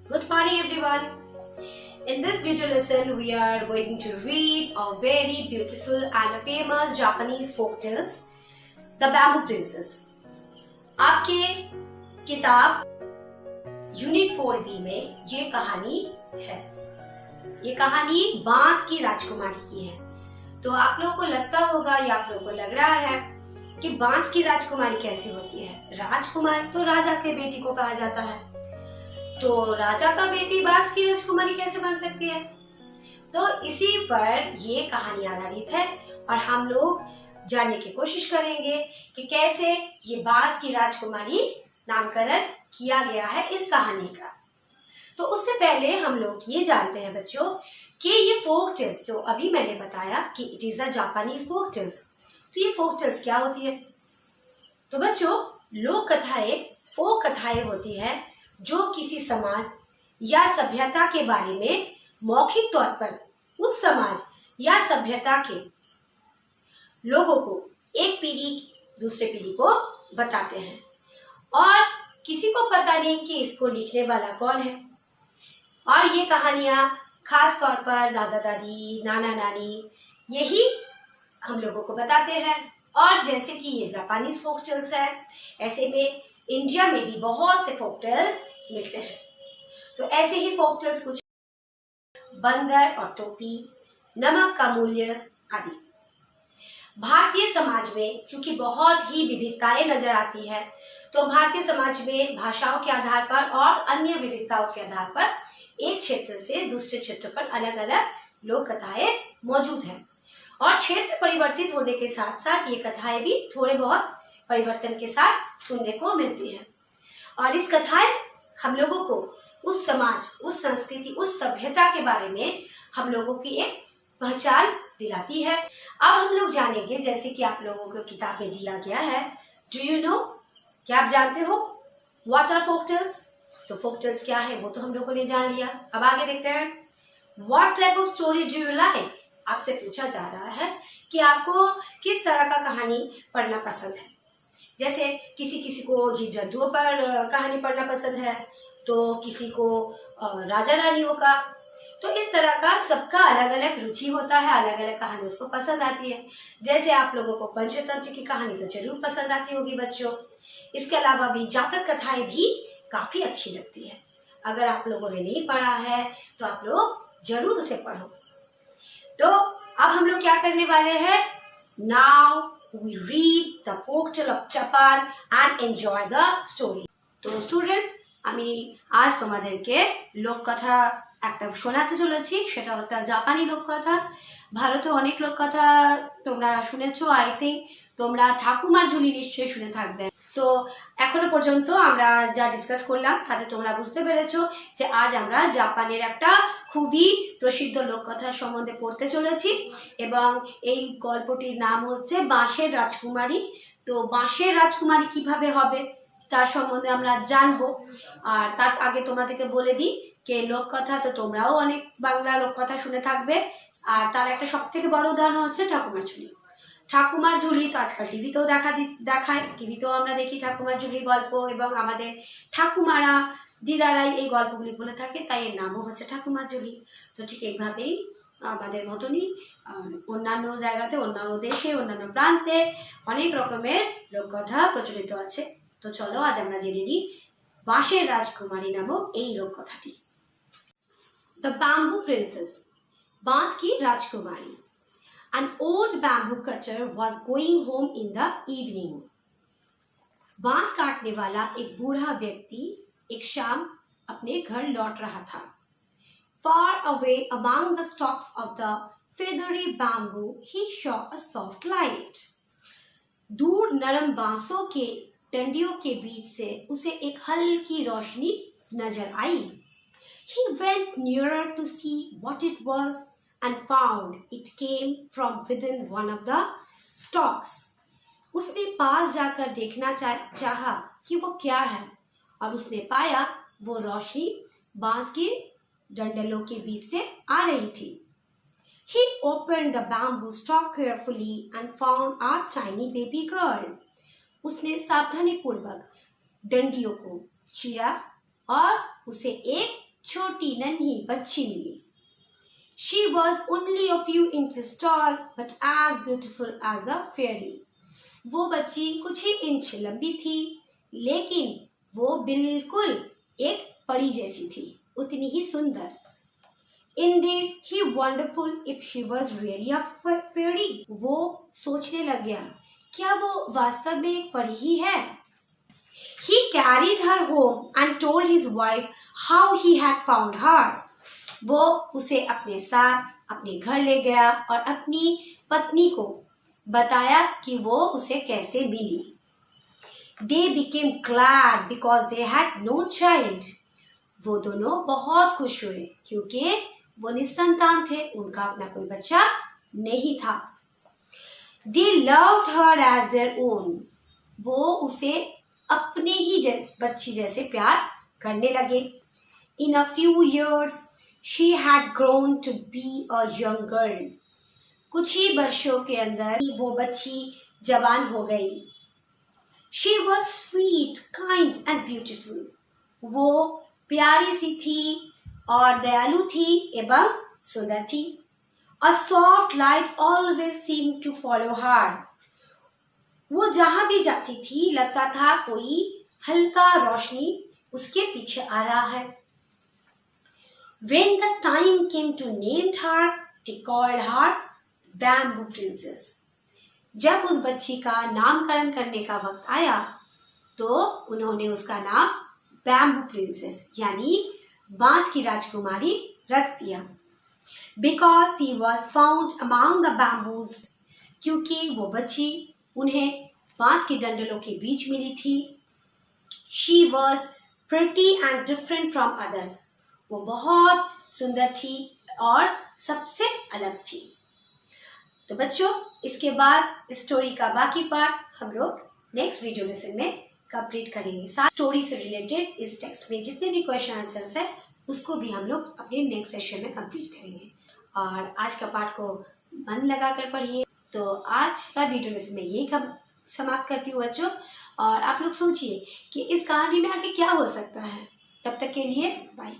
Good morning everyone. In this video lesson we are going to read a very beautiful and a famous Japanese folk tales, The Bamboo Princess. आपके किताब unit 4B में ये कहानी है। ये कहानी बांस की राजकुमारी की है। तो आप लोगों को लगता होगा या आप लोगों को लग रहा है कि बांस की राजकुमारी कैसी होती है। राजकुमारी तो राजा के बेटी को कहा जाता है, तो राजा का बेटी बांस की राजकुमारी कैसे बन सकती है। तो इसी पर ये कहानी आधारित है और हम लोग जानने की कोशिश करेंगे कि कैसे ये बांस की राजकुमारी नामकरण किया गया है इस कहानी का। तो उससे पहले हम लोग ये जानते हैं बच्चों कि ये फोक टेल्स जो अभी मैंने बताया कि it is a Japanese folk tales, तो ये फोक टेल्स क्या होती है। तो बच्चों, लोक कथाएं फोक कथाएं होती है जो किसी समाज या सभ्यता के बारे में मौखिक तौर पर उस समाज या सभ्यता के लोगों को एक पीढ़ी दूसरे पीढ़ी को बताते हैं और किसी को पता नहीं कि इसको लिखने वाला कौन है। और ये कहानियां खास तौर पर दादा दादी नाना नानी यही हम लोगों को बताते हैं। और जैसे कि ये जापानीज फोक टेल्स है, ऐसे में इंडिया में भी बहुत से फोक टेल्स मिलते हैं। तो ऐसे ही फोक टेल्स कुछ बंदर और टोपी, नमक का मूल्य आदि। भारतीय समाज में चूंकि बहुत ही विविधताएं नजर आती है, तो भारतीय समाज में भाषाओं के आधार पर और अन्य विविधताओं के आधार पर एक क्षेत्र से दूसरे क्षेत्र पर अलग अलग लोक कथाएं मौजूद हैं। और क्षेत्र परिवर्तित होने के साथ साथ ये कथाएं भी थोड़े बहुत परिवर्तन के साथ सुनने को मिलती हैं। और इस कथाएं हम लोगों को उस समाज, उस संस्कृति, उस सभ्यता के बारे में हम लोगों की एक पहचान दिलाती है। अब हम लोग जानेंगे, जैसे कि आप लोगों को किताब में दिया गया है, डू यू नो, क्या आप जानते हो व्हाट आर फोक टेल्स। तो फोक टेल्स क्या है वो तो हम लोगों ने जान लिया। अब आगे देखते हैं, what type of story do you like. आपसे पूछा जा रहा है कि आपको किस तरह का कहानी पढ़ना पसंद है। जैसे किसी किसी को जीव जंतुओं पर कहानी पढ़ना पसंद है, तो किसी को राजा रानियों का। तो इस तरह का सबका अलग अलग रुचि होता है, अलग अलग कहानी उसको पसंद आती है। जैसे आप लोगों को पंचतंत्र की कहानी तो जरूर पसंद आती होगी बच्चों। इसके अलावा भी जातक कथाएं भी काफी अच्छी लगती है। अगर आप लोगों ने नहीं पढ़ा है तो आप लोग जरूर उसे पढ़ो। तो अब हम लोग क्या करने वाले हैं, now we read the folk tale of Japan and enjoy the story. तो स्टूडेंट, আমি আজ তোমাদেরকে লোককথা একটা শোনাতে চলেছি, সেটা হচ্ছে জাপানি লোককথা। ভারতে অনেক লোককথা তোমরা শুনেছো, আই থিঙ্ক তোমরা ঠাকুমার ঝুলি নিশ্চয়ই শুনে থাকবে। তো এখনো পর্যন্ত আমরা যা ডিসকাস করলাম তাতে তোমরা বুঝতে পেরেছো যে আজ আমরা জাপানের একটা খুবই প্রসিদ্ধ লোককথা সম্বন্ধে পড়তে চলেছি এবং এই গল্পটির নাম হচ্ছে বাঁশের রাজকুমারী। তো বাঁশের রাজকুমারী কিভাবে হবে তার সম্বন্ধে আমরা জানবো। আর তার আগে তোমাদেরকে বলে দিই যে লোককথা তো তোমরাও অনেক বাংলা লোককথা শুনে থাকবে, আর তার একটা সব থেকে বড় উদাহরণ হচ্ছে ঠাকুমার ঝুলি। ঠাকুমার ঝুলি তো আজকাল টিভিতেও দেখায়, টিভিতেও আমরা দেখি ঠাকুমার ঝুলির গল্প, এবং আমাদের ঠাকুমারা দিদারাই এই গল্পগুলি বলে থাকে, তাই এর নামও হচ্ছে ঠাকুমার ঝুলি। তো ঠিক এইভাবেই আমাদের মতনই অন্যান্য জায়গাতে, অন্যান্য দেশে, অন্যান্য প্রান্তে অনেক রকমের লোককথা প্রচলিত আছে। তো চলো আজ আমরা জেনে নিই বাঁশের রাজকুমারী নামক এই লোককথাটি। দ্য ব্যাম্বু প্রিন্সেস, बांस की राजकुमारी। An old bamboo cutter was going home in the evening. बांस काटने वाला एक बूढ़ा व्यक्ति एक शाम अपने घर लौट रहा था। Far away among the stalks of the feathery bamboo, he saw a soft light. दूर नरम बांसों के डंडियों के बीच से उसे एक हल्की रोशनी नजर आई। He went nearer to see what it was and found it came from within one of the stalks. उसने पास जाकर देखना चाहा कि वो क्या है, और उसने पाया वो रोशनी बांस के डंडलों के बीच से आ रही थी। He opened the bamboo stalk carefully and found a tiny baby girl. उसने सावधानी पूर्वक डंडियों को चीरा और उसे एक छोटी नन्ही बच्ची मिली। She was only a few inches tall, but as beautiful as the fairy. वो बच्ची कुछ ही इंच लंबी थी, लेकिन वो बिल्कुल एक परी जैसी थी, उतनी ही सुंदर। Indeed, he wonderful if she was really a fairy. वो सोचने लग गया, क्या वो वास्तव में एक परी ही है? He carried her home and told his wife how he had found her. वो उसे अपने साथ अपने घर ले गया और अपनी पत्नी को बताया कि वो उसे कैसे मिली। They became glad because they had no child. वो दोनों बहुत खुश हुए क्योंकि वो निसंतान थे, उनका अपना कोई बच्चा नहीं था। They loved her as their own. वो उसे अपने ही बच्ची जैसे प्यार करने लगे। In a few years, she had grown to be a young girl. कुछ ही वर्षों के अंदर वो बच्ची जवान हो गई। She was sweet, kind and beautiful. वो प्यारी सी थी और दयालु थी एवं सुंदर थी। A soft light always seemed to follow her. वो जहाँ भी जाती थी लगता था कोई हल्का रोशनी उसके पीछे आ रहा है। When the time came to name her, they called her Bamboo Princess. जब उस बच्ची का नामकरण करने का वक्त आया, तो उन्होंने उसका नाम बैम्बू प्रिंसेस यानी बांस की राजकुमारी रख दिया। Because she was found among the bamboos, क्योंकि वो बच्ची उन्हें बांस के डंडलों के बीच मिली थी। She was pretty and different from others. वो बहुत सुंदर थी और सबसे अलग थी। तो बच्चों, इसके बाद स्टोरी का बाकी पार्ट हम लोग नेक्स्ट वीडियो लेसन में कंप्लीट करेंगे। साथ स्टोरी से रिलेटेड इस टेक्स्ट में जितने भी क्वेश्चन आंसर्स है उसको भी हम लोग अपने नेक्स्ट सेशन में कंप्लीट करेंगे। और आज का पार्ट को मन लगा कर पढ़िए। तो आज का वीडियो लेसन में यही समाप्त करती हूँ बच्चों, और आप लोग सोचिए कि इस कहानी में आगे क्या हो सकता है। तब तक के लिए बाय।